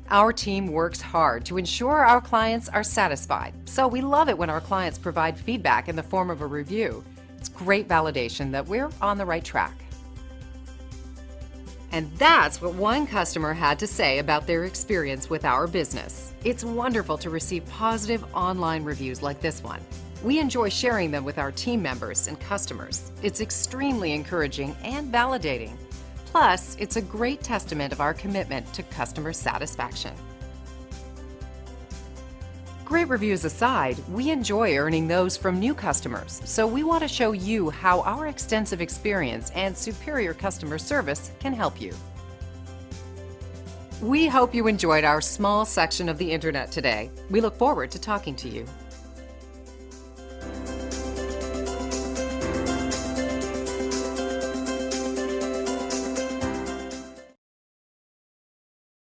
Our team works hard to ensure our clients are satisfied, so we love it when our clients provide feedback in the form of a review. It's great validation that we're on the right track. And that's what one customer had to say about their experience with our business. It's wonderful to receive positive online reviews like this one. We enjoy sharing them with our team members and customers. It's extremely encouraging and validating. Plus, it's a great testament of our commitment to customer satisfaction. Great reviews aside, we enjoy earning those from new customers, so we want to show you how our extensive experience and superior customer service can help you. We hope you enjoyed our small section of the internet today. We look forward to talking to you.